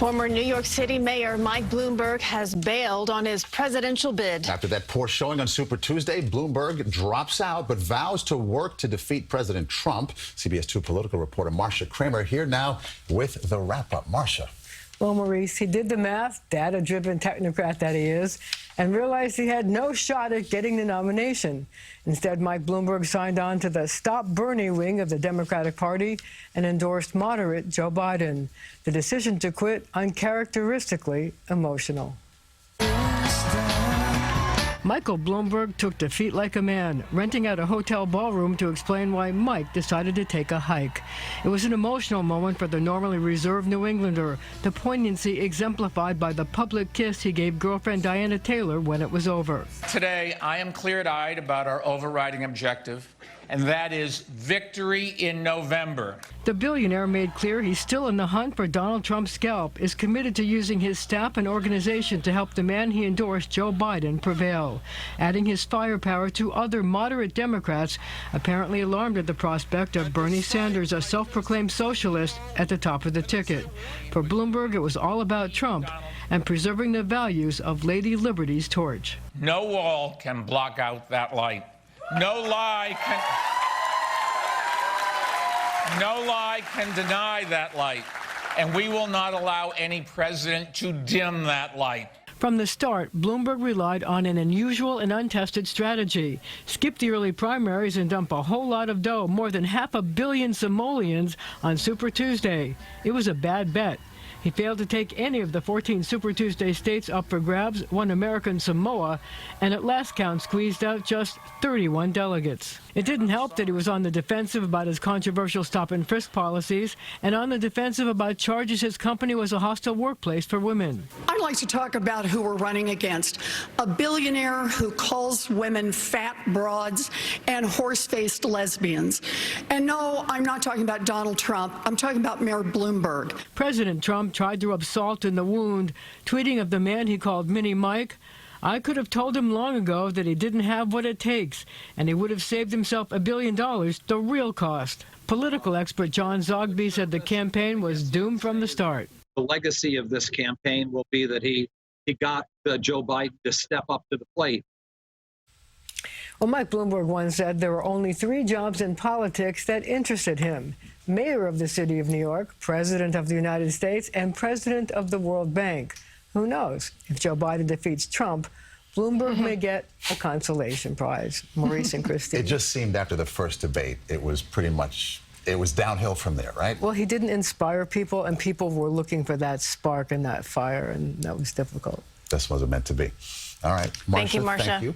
Former New York City Mayor Mike Bloomberg has bailed on his presidential bid. After that poor showing on Super Tuesday, Bloomberg drops out but vows to work to defeat President Trump. CBS 2 political reporter Marcia Kramer here now with the wrap-up. Marcia. Well, Maurice, he did the math, data-driven technocrat that he is, and realized he had no shot at getting the nomination. Instead, Mike Bloomberg signed on to the Stop Bernie wing of the Democratic Party and endorsed moderate Joe Biden. The decision to quit uncharacteristically emotional. Michael Bloomberg took defeat like a man, renting out a hotel ballroom to explain why Mike decided to take a hike. It was an emotional moment for the normally reserved New Englander, the poignancy exemplified by the public kiss he gave girlfriend Diana Taylor when it was over. Today, I am clear-eyed about our overriding objective, and that is victory in November. The billionaire made clear he's still in the hunt for Donald Trump's scalp, is committed to using his staff and organization to help the man he endorsed, Joe Biden, prevail, adding his firepower to other moderate Democrats apparently alarmed at the prospect of Bernie Sanders, a self-proclaimed socialist, at the top of the ticket. For Bloomberg, it was all about Trump and preserving the values of Lady Liberty's torch. No wall can block out that light. No lie can deny that light, and we will not allow any president to dim that light. From the start, Bloomberg relied on an unusual and untested strategy. Skip the early primaries and dump a whole lot of dough, more than 500 million simoleons, on Super Tuesday. It was a bad bet. He failed to take any of the 14 Super Tuesday states up for grabs, won American Samoa, and at last count squeezed out just 31 delegates. It didn't help that he was on the defensive about his controversial stop-and-frisk policies and on the defensive about charges his company was a hostile workplace for women. I'd like to talk about who we're running against. A billionaire who calls women fat broads and horse-faced lesbians. And no, I'm not talking about Donald Trump. I'm talking about Mayor Bloomberg. President Trump tried to rub salt in the wound, tweeting of the man he called Mini Mike, "I could have told him long ago that he didn't have what it takes, and he would have saved himself $1 billion, the real cost." Political expert John Zogby said the campaign was doomed from the start. The legacy of this campaign will be that he got Joe Biden to step up to the plate. Well, Mike Bloomberg once said there were only 3 jobs in politics that interested him: mayor of the city of New York, president of the United States, and president of the World Bank. Who knows? If Joe Biden defeats Trump, Bloomberg may get a consolation prize. Maurice and Christine. It just seemed after the first debate, it was pretty much, it was downhill from there, right? Well, he didn't inspire people, and people were looking for that spark and that fire, and that was difficult. This wasn't meant to be. All right, Marcia, Thank you, Marcia. Thank you.